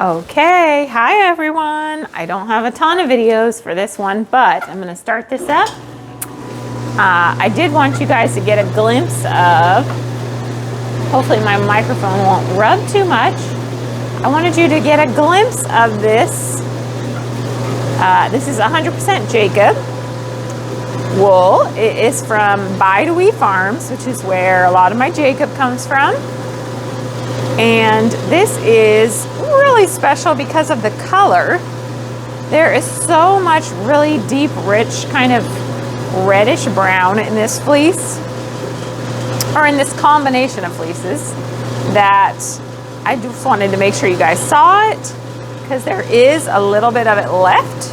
Okay, hi everyone. I don't have a ton of videos for this one, but I'm gonna start this up. I did want you guys to get a glimpse of, hopefully my microphone won't rub too much. I wanted you to get a glimpse of this. This is 100% Jacob wool. It is from Ewethful Farms, which is where a lot of my Jacob comes from. And this is really special because of the color. There is so much really deep, rich, kind of reddish brown in this fleece, or in this combination of fleeces, that I just wanted to make sure you guys saw it, because there is a little bit of it left.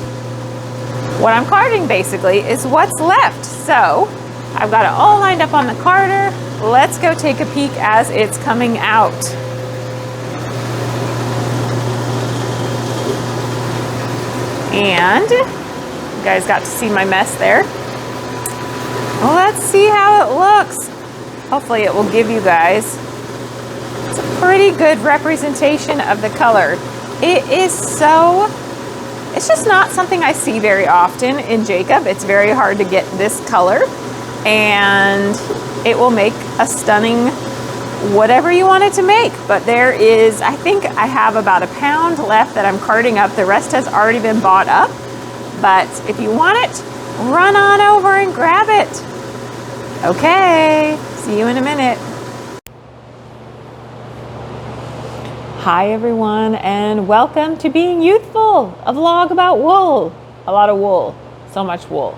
What I'm carding basically is what's left. So I've got it all lined up on the carder. Let's go take a peek as it's coming out. And you guys got to see my mess there. Well, let's see how it looks. Hopefully it will give you guys, it's a pretty good representation of the color. It is so, it's just not something I see very often in Jacob. It's very hard to get this color, and it will make a stunning whatever you want it to make. But there is, I think I have about a pound left that I'm carding up. The rest has already been bought up, but if you want it, run on over and grab it. Okay, see you in a minute. Hi everyone, and welcome to Being Youthful, a vlog about wool. A lot of wool, so much wool.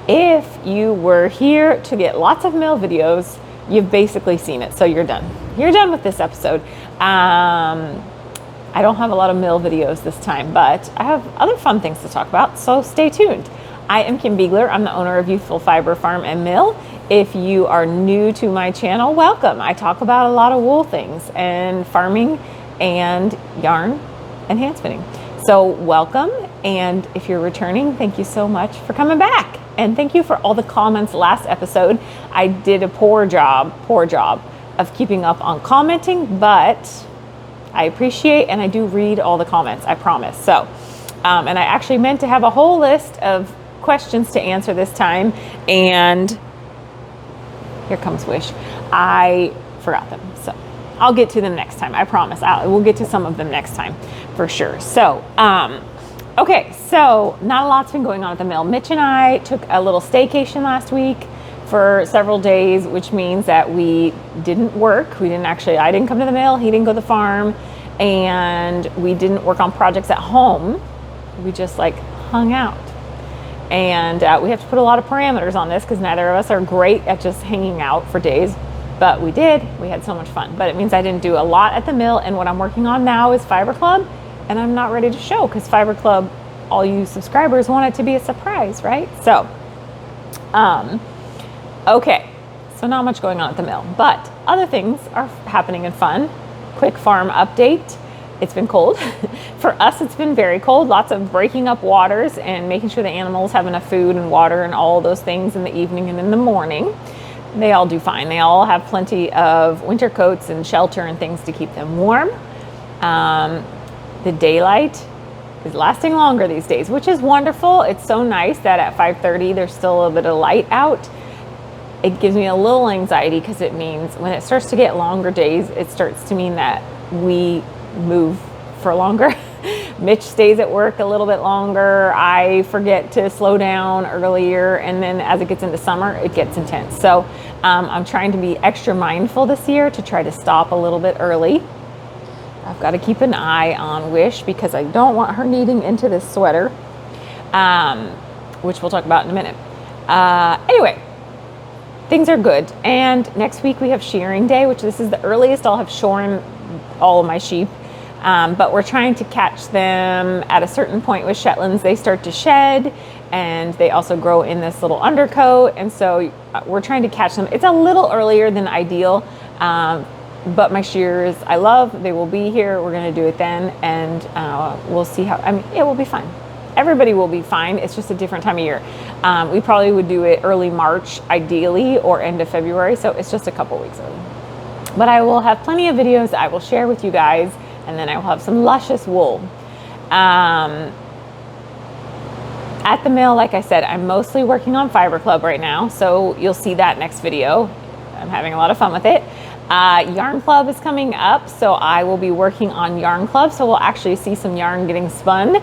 If you were here to get lots of mill videos, you've basically seen it, so you're done. You're done with this episode. I don't have a lot of mill videos this time, but I have other fun things to talk about, so stay tuned. I am Kim Beegler. I'm the owner of Ewethful Fiber Farm and Mill. If you are new to my channel, welcome. I talk about a lot of wool things and farming and yarn and hand spinning. So welcome, and if you're returning, thank you so much for coming back. And thank you for all the comments last episode. I did a poor job of keeping up on commenting, but I appreciate and I do read all the comments, I promise. So, and I actually meant to have a whole list of questions to answer this time, and here comes Wish. I forgot them, so I'll get to them next time, I promise. We'll get to some of them next time for sure. So, okay, so not a lot's been going on at the mill. Mitch and I took a little staycation last week for several days, which means that we didn't work. I didn't come to the mill, he didn't go to the farm, and we didn't work on projects at home. We just like hung out. And we have to put a lot of parameters on this because neither of us are great at just hanging out for days, but we did. We had so much fun. But it means I didn't do a lot at the mill, and what I'm working on now is Fiber Club. And I'm not ready to show because Fiber Club, all you subscribers want it to be a surprise, right? So, okay, so not much going on at the mill, but other things are happening and fun. Quick farm update. It's been cold. For us, it's been very cold. Lots of breaking up waters and making sure the animals have enough food and water and all those things in the evening and in the morning. They all do fine. They all have plenty of winter coats and shelter and things to keep them warm. The daylight is lasting longer these days, which is wonderful. It's so nice that at 5:30 there's still a little bit of light out. It gives me a little anxiety because it means when it starts to get longer days, it starts to mean that we move for longer. Mitch stays at work a little bit longer. I forget to slow down earlier, and then as it gets into summer, it gets intense. So I'm trying to be extra mindful this year to try to stop a little bit early. I've got to keep an eye on Wish because I don't want her kneading into this sweater, which we'll talk about in a minute. Anyway, things are good. And next week we have shearing day, which this is the earliest I'll have shorn all of my sheep. But we're trying to catch them at a certain point with Shetlands. They start to shed, and they also grow in this little undercoat. And so we're trying to catch them. It's a little earlier than ideal. But my shears, I love, they will be here. We're going to do it then, and we'll see how, it will be fine. Everybody will be fine. It's just a different time of year. We probably would do it early March, ideally, or end of February. So it's just a couple weeks early. But I will have plenty of videos I will share with you guys and then I will have some luscious wool. At the mill, like I said, I'm mostly working on Fiber Club right now, so you'll see that next video. I'm having a lot of fun with it. Yarn Club is coming up, so I will be working on Yarn Club, so we'll actually see some yarn getting spun,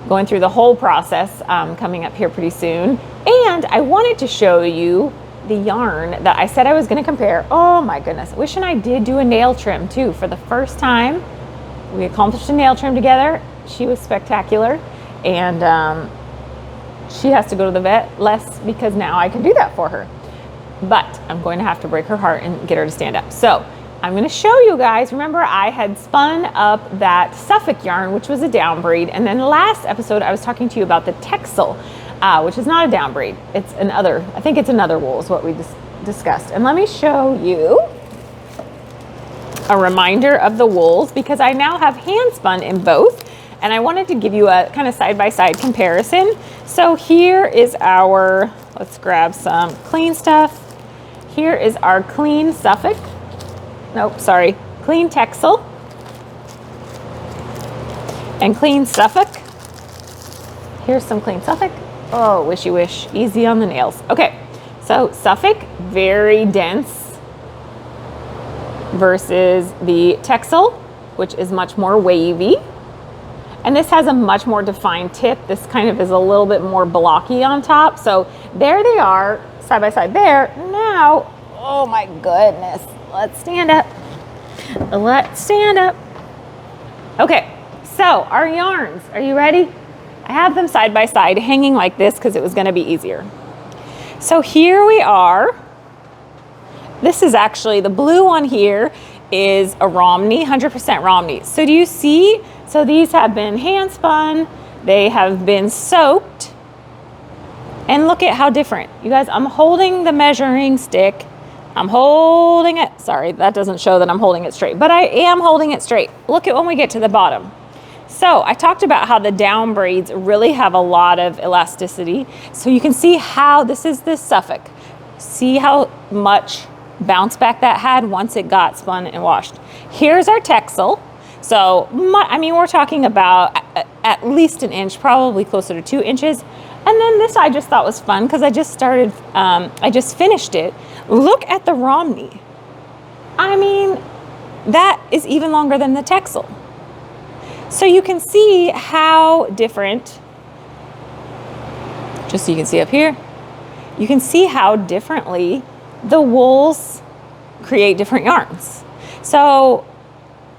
going through the whole process, coming up here pretty soon. And I wanted to show you the yarn that I said I was going to compare. Oh my goodness, wishing I did do a nail trim too. For the first time, we accomplished a nail trim together. She was spectacular, and she has to go to the vet less because now I can do that for her. But I'm going to have to break her heart and get her to stand up. So I'm going to show you guys. Remember, I had spun up that Suffolk yarn, which was a down breed. And then last episode, I was talking to you about the Texel, which is not a down breed. It's another, I think it's another wool is what we discussed. And let me show you a reminder of the wools, because I now have hand spun in both. And I wanted to give you a kind of side-by-side comparison. So here is our, let's grab some clean stuff. Here is our clean Suffolk. Nope, sorry, clean Texel. And clean Suffolk. Here's some clean Suffolk. Oh, Wishy Wish, easy on the nails. Okay, so Suffolk, very dense versus the Texel, which is much more wavy. And this has a much more defined tip. This kind of is a little bit more blocky on top. So there they are, side by side there. Now, oh my goodness, let's stand up. Let's stand up. Okay, so our yarns, are you ready? I have them side by side hanging like this because it was gonna be easier. So here we are. This is actually, the blue one here is a Romney, 100% Romney. So do you see? So these have been hand spun, they have been soaked, and look at how different. You guys, I'm holding the measuring stick. I'm holding it. Sorry, that doesn't show that I'm holding it straight, but I am holding it straight. Look at when we get to the bottom. So I talked about how the down braids really have a lot of elasticity. So you can see how this is this Suffolk. See how much bounce back that had once it got spun and washed. Here's our Texel. So, I mean, we're talking about at least an inch, probably closer to 2 inches. And then this I just thought was fun because I just started, I just finished it. Look at the Romney. I mean, that is even longer than the Texel. So you can see how different, just so you can see up here, you can see how differently the wools create different yarns. So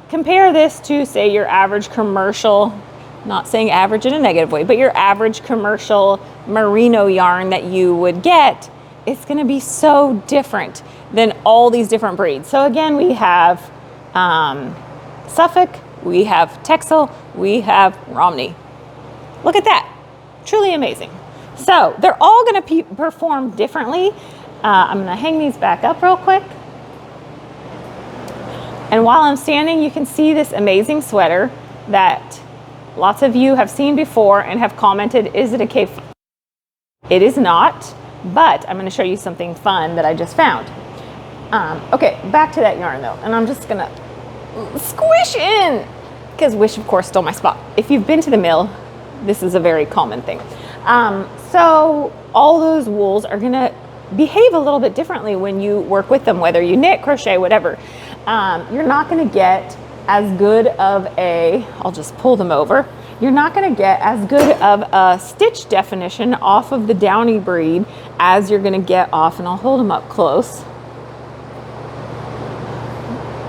compare this to, say, your average commercial, not saying average in a negative way, but your average commercial merino yarn that you would get. It's going to be so different than all these different breeds. So again, we have Suffolk, we have Texel, we have Romney. Look at that. Truly amazing. So they're all going to perform differently. I'm going to hang these back up real quick. And while I'm standing, you can see this amazing sweater that lots of you have seen before and have commented, is it a Kaffe? It is not, but I'm going to show you something fun that I just found. Okay, back to that yarn though, and I'm just going to squish in, because Wish, of course, stole my spot. If you've been to the mill, this is a very common thing. So all those wools are going to behave a little bit differently when you work with them, whether you knit, crochet, whatever. You're not going to get as good of a, I'll just pull them over. You're not going to get as good of a stitch definition off of the downy breed as you're going to get off, and I'll hold them up close.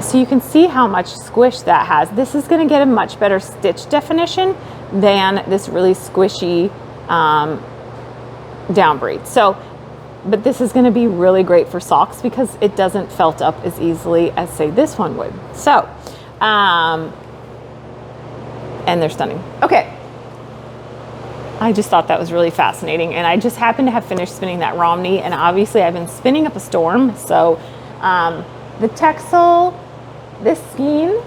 So you can see how much squish that has. This is going to get a much better stitch definition than this really squishy down breed. So, but this is going to be really great for socks because it doesn't felt up as easily as, say, this one would. So, and they're stunning. Okay. I just thought that was really fascinating, and I just happened to have finished spinning that Romney, and obviously I've been spinning up a storm. So the Texel, this skein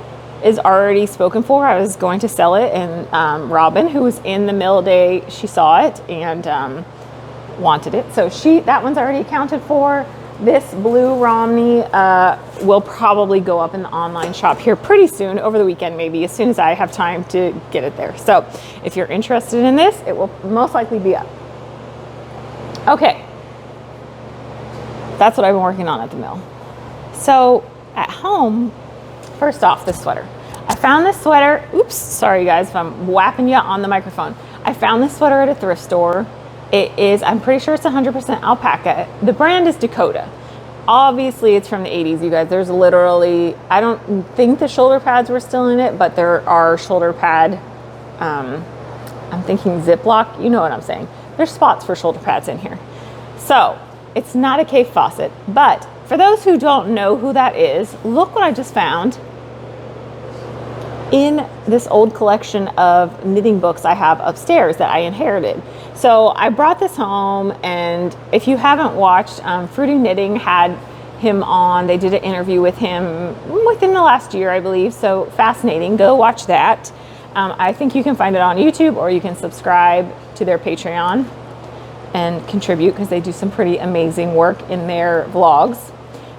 is already spoken for. I was going to sell it, and Robin, who was in the mill day, she saw it and wanted it. So that one's already accounted for. This blue Romney will probably go up in the online shop here pretty soon, over the weekend maybe, as soon as I have time to get it there. So if you're interested in this, it will most likely be up. Okay, that's what I've been working on at the mill. So at home, first off, this sweater. I found this sweater, oops, sorry guys if I'm whapping you on the microphone. I found this sweater at a thrift store. It is, I'm pretty sure it's 100% alpaca. The brand is Dakota. Obviously it's from the 80s, you guys. There's literally, I don't think the shoulder pads were still in it, but there are shoulder pad, I'm thinking Ziploc, you know what I'm saying. There's spots for shoulder pads in here. So it's not a Kaffe Fasset, but for those who don't know who that is, look what I just found in this old collection of knitting books I have upstairs that I inherited. So I brought this home, and if you haven't watched, Fruity Knitting had him on. They did an interview with him within the last year, I believe. So fascinating, go watch that. I think you can find it on YouTube, or you can subscribe to their Patreon and contribute, because they do some pretty amazing work in their vlogs.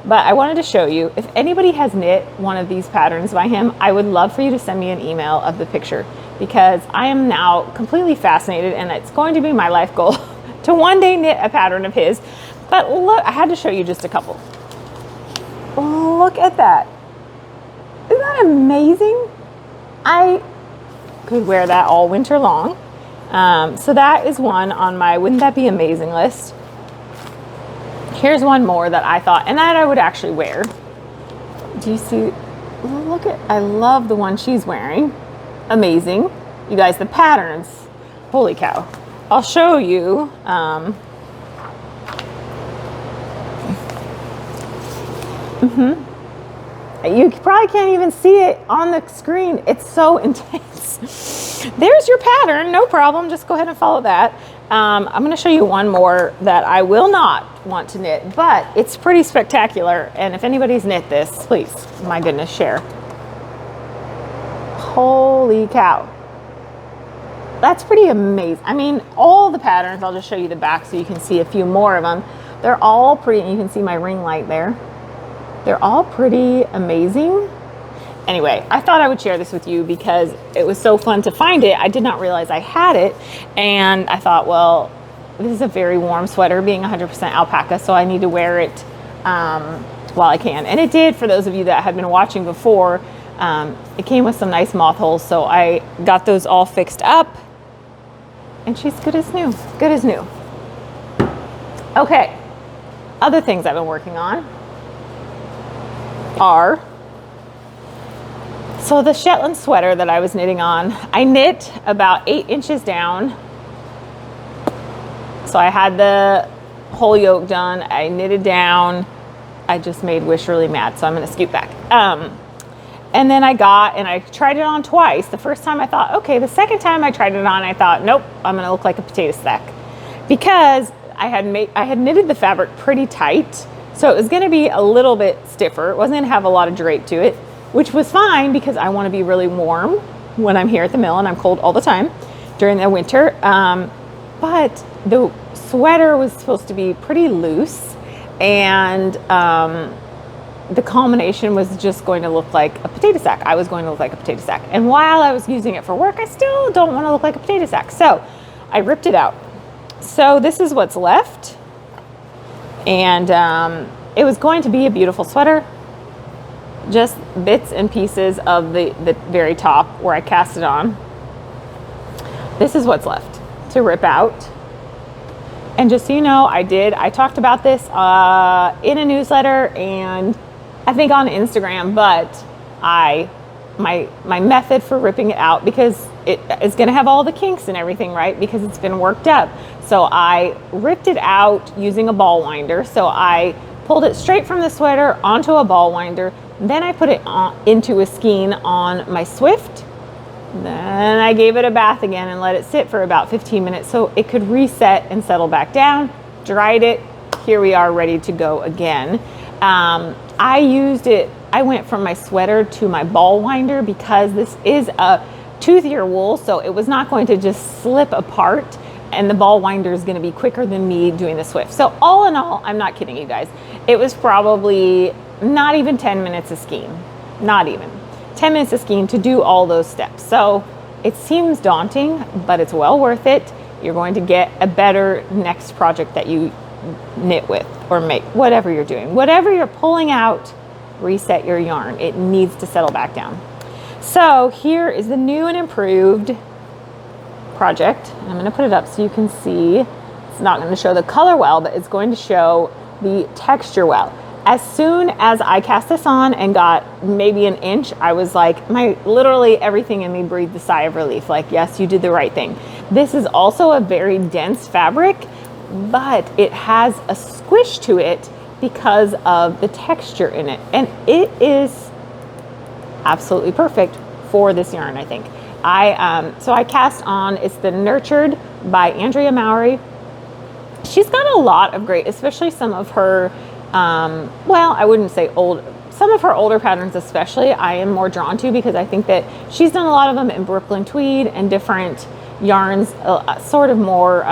But I wanted to show you, if anybody has knit one of these patterns by him, I would love for you to send me an email of the picture, because I am now completely fascinated, and it's going to be my life goal to one day knit a pattern of his. But look, I had to show you just a couple. Look at that. Isn't that amazing? I could wear that all winter long. So that is one on my wouldn't that be amazing list. Here's one more that I thought, and that I would actually wear. Do you see? Look at, I love the one she's wearing. Amazing. You guys, the patterns, holy cow. I'll show you. You probably can't even see it on the screen. It's so intense. There's your pattern, no problem. Just go ahead and follow that. I'm gonna show you one more that I will not want to knit, but it's pretty spectacular. And if anybody's knit this, please, my goodness, share. Holy cow. That's pretty amazing. I mean, all the patterns, I'll just show you the back so you can see a few more of them. They're all pretty, and you can see my ring light there. They're all pretty amazing. Anyway, I thought I would share this with you because it was so fun to find it. I did not realize I had it. And I thought, well, this is a very warm sweater, being 100% alpaca, so I need to wear it while I can. And it did, for those of you that had been watching before. It came with some nice moth holes, so I got those all fixed up. And she's good as new, good as new. Okay, other things I've been working on are, so the Shetland sweater that I was knitting on, I knit about 8 inches down. So I had the whole yoke done, I knitted down. I just made Wish really mad, so I'm gonna scoot back. And then I tried it on twice. The first time I thought, okay. The second time I tried it on, I thought, nope, I'm gonna look like a potato sack, because I had knitted the fabric pretty tight. So it was gonna be a little bit stiffer. It wasn't gonna have a lot of drape to it, which was fine because I wanna be really warm when I'm here at the mill, and I'm cold all the time during the winter. But the sweater was supposed to be pretty loose, and the combination was just going to look like a potato sack. I was going to look like a potato sack. And while I was using it for work, I still don't want to look like a potato sack. So I ripped it out. So this is what's left. And it was going to be a beautiful sweater. Just bits and pieces of the very top where I cast it on. This is what's left to rip out. And just so you know, I talked about this in a newsletter and I think on Instagram, but my method for ripping it out, because it is gonna have all the kinks and everything, right? Because it's been worked up. So I ripped it out using a ball winder. So I pulled it straight from the sweater onto a ball winder. Then I put it into a skein on my Swift. Then I gave it a bath again and let it sit for about 15 minutes so it could reset and settle back down. Dried it. Here we are, ready to go again. I went from my sweater to my ball winder because this is a toothier wool, so it was not going to just slip apart, and the ball winder is going to be quicker than me doing the Swift. So all in all, I'm not kidding you guys, it was probably not even 10 minutes of skiing, not even 10 minutes of skiing to do all those steps. So it seems daunting, but it's well worth it. You're going to get a better next project that you knit with or make, whatever you're doing. Whatever you're pulling out, reset your yarn. It needs to settle back down. So here is the new and improved project. I'm going to put it up so you can see. It's not going to show the color well, but it's going to show the texture well. As soon as I cast this on and got maybe an inch, I was like, literally everything in me breathed a sigh of relief. Like, yes, you did the right thing. This is also a very dense fabric, but it has a squish to it because of the texture in it. And it is absolutely perfect for this yarn, I think. So I cast on, it's the Nurtured by Andrea Mowry. She's got a lot of great, especially some of her, well, I wouldn't say old, some of her older patterns especially, I am more drawn to because I think that she's done a lot of them in Brooklyn tweed and different yarns, sort of more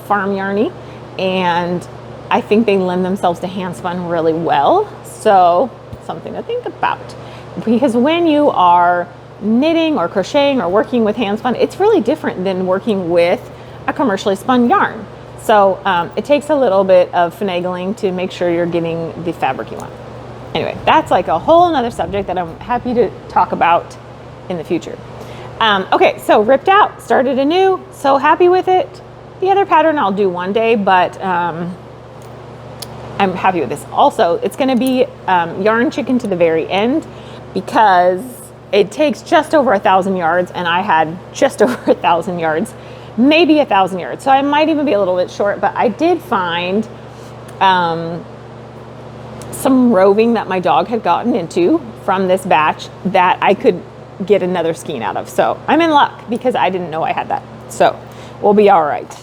farm yarny. And I think they lend themselves to handspun really well. So something to think about. Because when you are knitting or crocheting or working with handspun, it's really different than working with a commercially spun yarn. So it takes a little bit of finagling to make sure you're getting the fabric you want. Anyway, that's like a whole nother subject that I'm happy to talk about in the future. Okay, so ripped out, started anew, so happy with it. The other pattern I'll do one day, but I'm happy with this. Also, it's gonna be yarn chicken to the very end because it takes just over 1,000 yards and I had just over 1,000 yards, maybe 1,000 yards. So I might even be a little bit short, but I did find some roving that my dog had gotten into from this batch that I could get another skein out of. So I'm in luck because I didn't know I had that. So we'll be all right.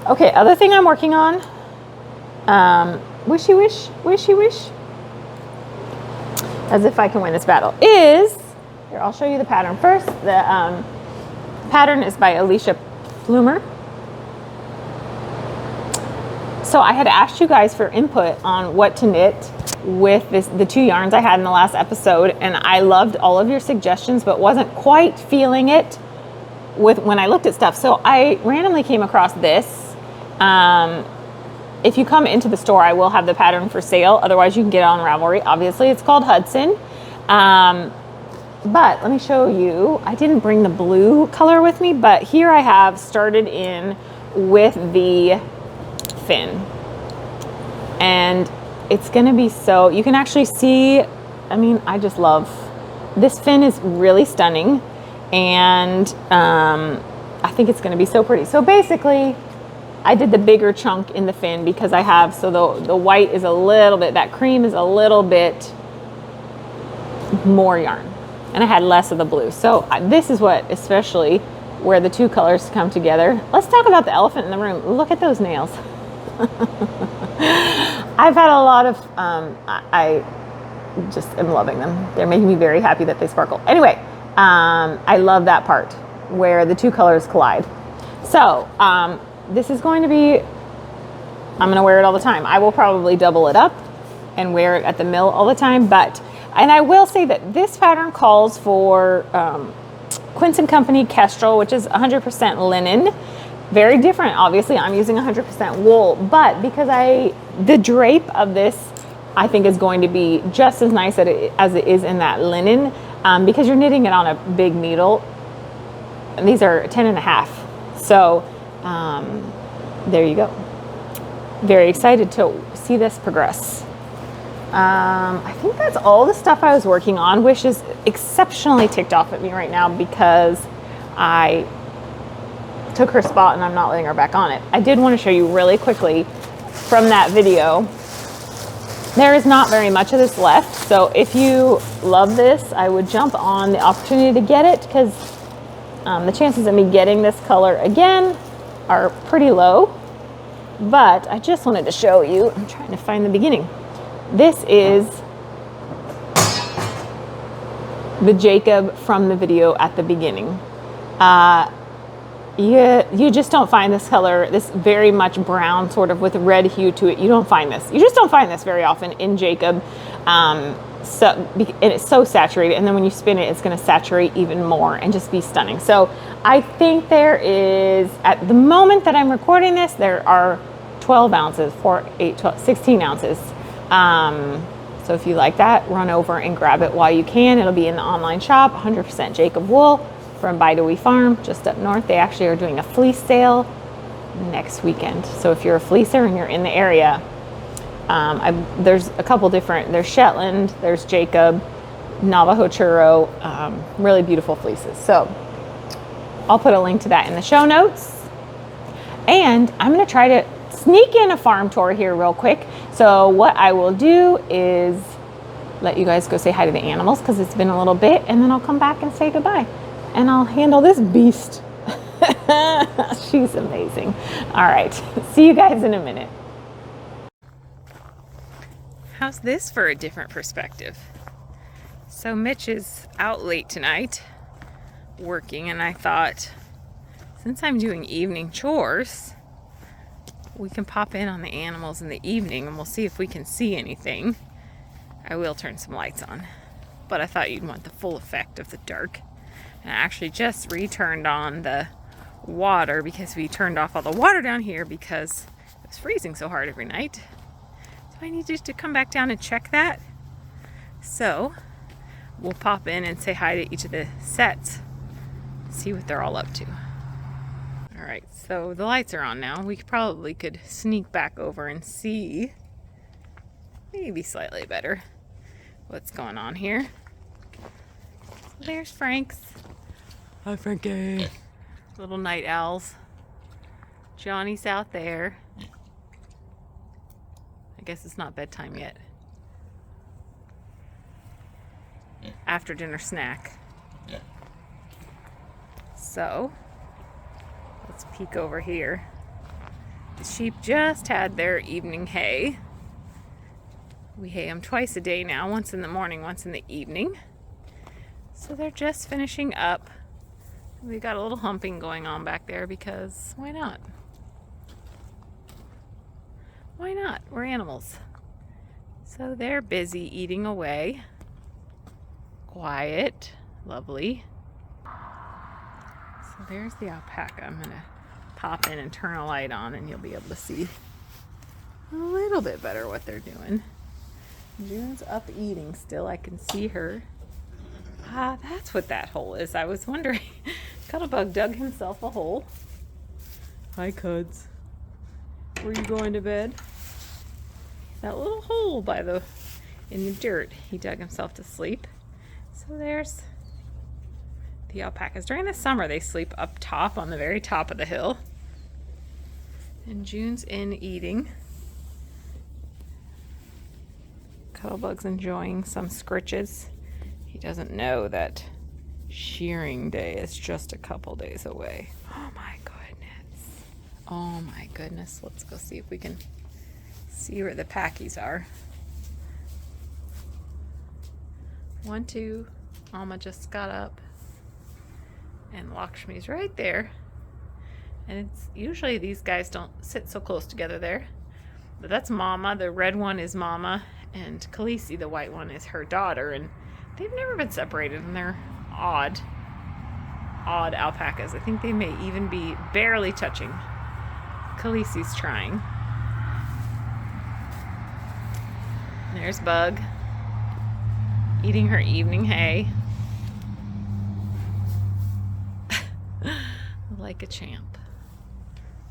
Okay, other thing I'm working on, Wishy Wish, as if I can win this battle, is, here, I'll show you the pattern first. The pattern is by Alicia Plummer. So I had asked you guys for input on what to knit with the two yarns I had in the last episode, and I loved all of your suggestions, but wasn't quite feeling it when I looked at stuff. So I randomly came across this. If you come into the store, I will have the pattern for sale. Otherwise, you can get it on Ravelry. Obviously, it's called Hudson. But let me show you. I didn't bring the blue color with me, but here I have started in with the Finn. And it's going to be so, you can actually see, I mean, I just love, this Finn is really stunning. And I think it's going to be so pretty. So basically, I did the bigger chunk in the Finn because I have, so the white is a little bit, that cream is a little bit more yarn. And I had less of the blue. So this is what, especially where the two colors come together. Let's talk about the elephant in the room. Look at those nails. I've had a lot of, I just am loving them. They're making me very happy that they sparkle. Anyway, I love that part where the two colors collide. So this is going to be, I'm going to wear it all the time. I will probably double it up and wear it at the mill all the time. And I will say that this pattern calls for Quince & Company Kestrel, which is 100% linen. Very different. Obviously, I'm using 100% wool, but because the drape of this, I think is going to be just as nice as it is in that linen, because you're knitting it on a big needle. And these are 10.5. So there you go. Very excited to see this progress. I think that's all the stuff I was working on. Wish is exceptionally ticked off at me right now because I took her spot and I'm not letting her back on it. I did want to show you really quickly from that video. There is not very much of this left. So if you love this, I would jump on the opportunity to get it because the chances of me getting this color again are pretty low. But I just wanted to show you, I'm trying to find the beginning. This is the Jacob from the video at the beginning. You just don't find this color, this very much brown sort of with red hue to it. You don't find this. You just don't find this very often in Jacob. And it's so saturated, and then when you spin it, it's going to saturate even more and just be stunning. So I think there is, at the moment that I'm recording this, there are 12 ounces, 4, 8, 12, 16 ounces. So if you like that, run over and grab it while you can. It'll be in the online shop, 100% Jacob wool from Bidewee Farm, just up north. They actually are doing a fleece sale next weekend. So if you're a fleecer and you're in the area, there's a couple different, there's Shetland, there's Jacob, Navajo Churro, really beautiful fleeces. So I'll put a link to that in the show notes. And I'm gonna try to sneak in a farm tour here real quick. So what I will do is let you guys go say hi to the animals because it's been a little bit, and then I'll come back and say goodbye. And I'll handle this beast. She's amazing. All right, see you guys in a minute. How's this for a different perspective? So Mitch is out late tonight working, and I thought, since I'm doing evening chores, we can pop in on the animals in the evening and we'll see if we can see anything. I will turn some lights on, but I thought you'd want the full effect of the dark. And I actually just returned on the water because we turned off all the water down here because it was freezing so hard every night. So I need you to come back down and check that. So we'll pop in and say hi to each of the sets, see what they're all up to. All right, so the lights are on now. We probably could sneak back over and see, maybe slightly better, what's going on here. So there's Frank's. Hi, Frankie. Little night owls. Johnny's out there. I guess it's not bedtime yet. After dinner snack. So let's peek over here. The sheep just had their evening hay. We hay them twice a day now, once in the morning, once in the evening. So they're just finishing up. We got a little humping going on back there because why not? Why not? We're animals. So they're busy eating away. Quiet, lovely. So there's the alpaca. I'm gonna pop in and turn a light on and you'll be able to see a little bit better what they're doing. June's up eating still. I can see her. Ah, that's what that hole is. I was wondering. Cuttlebug dug himself a hole. Hi, Cuds. Were you going to bed? That little hole in the dirt. He dug himself to sleep. So there's the alpacas. During the summer, they sleep up top on the very top of the hill. And June's in eating. Cuttlebug's enjoying some scritches. He doesn't know that shearing day is just a couple days away. Oh my goodness. Oh my goodness. Let's go see if we can see where the packies are. 1, 2. Alma just got up. And Lakshmi's right there. And it's usually these guys don't sit so close together there. But that's Mama. The red one is Mama. And Khaleesi, the white one, is her daughter. And they've never been separated, and they're odd alpacas. I think they may even be barely touching. Khaleesi's trying. There's Bug eating her evening hay like a champ.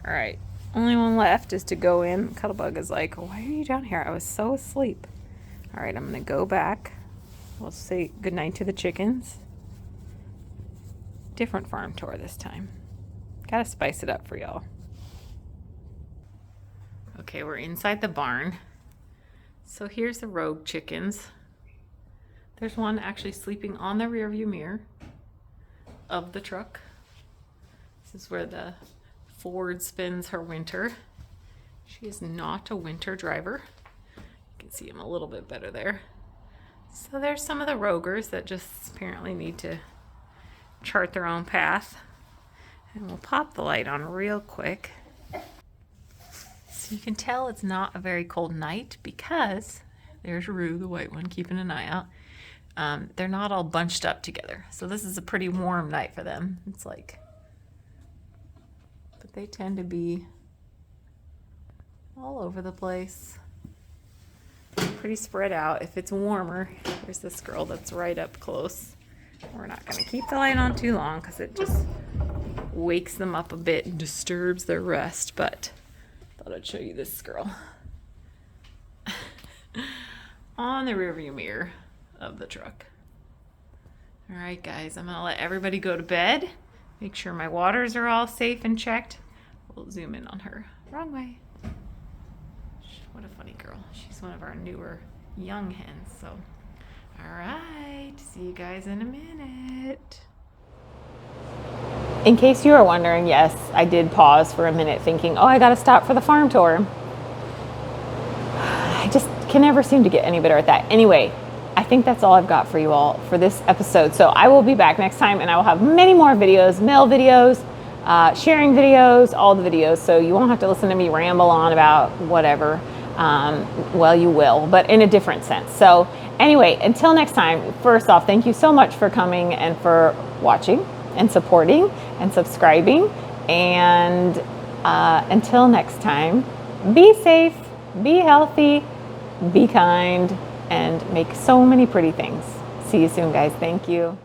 All right, only one left is to go in. Cuttlebug is like, why are you down here? I was so asleep. All right, I'm gonna go back. We'll say goodnight to the chickens. Different farm tour this time. Gotta spice it up for y'all. Okay, we're inside the barn. So here's the rogue chickens. There's one actually sleeping on the rearview mirror of the truck. This is where the Ford spends her winter. She is not a winter driver. You can see him a little bit better there. So there's some of the rogers that just apparently need to chart their own path. And we'll pop the light on real quick. So you can tell it's not a very cold night because there's Rue, the white one, keeping an eye out. They're not all bunched up together. So this is a pretty warm night for them. It's like, but they tend to be all over the place. Pretty spread out. If it's warmer, there's this girl that's right up close. We're not going to keep the light on too long because it just wakes them up a bit and disturbs their rest, but I thought I'd show you this girl on the rearview mirror of the truck. All right, guys, I'm going to let everybody go to bed. Make sure my waters are all safe and checked. We'll zoom in on her. Wrong way. What a funny girl. She's one of our newer young hens. So, all right, see you guys in a minute. In case you are wondering, yes, I did pause for a minute thinking, oh, I got to stop for the farm tour. I just can never seem to get any better at that. Anyway, I think that's all I've got for you all for this episode. So I will be back next time and I will have many more videos, mail videos, sharing videos, all the videos. So you won't have to listen to me ramble on about whatever. Well, you will, but in a different sense. So anyway, until next time, first off, thank you so much for coming and for watching and supporting and subscribing. And until next time, be safe, be healthy, be kind, and make so many pretty things. See you soon, guys. Thank you.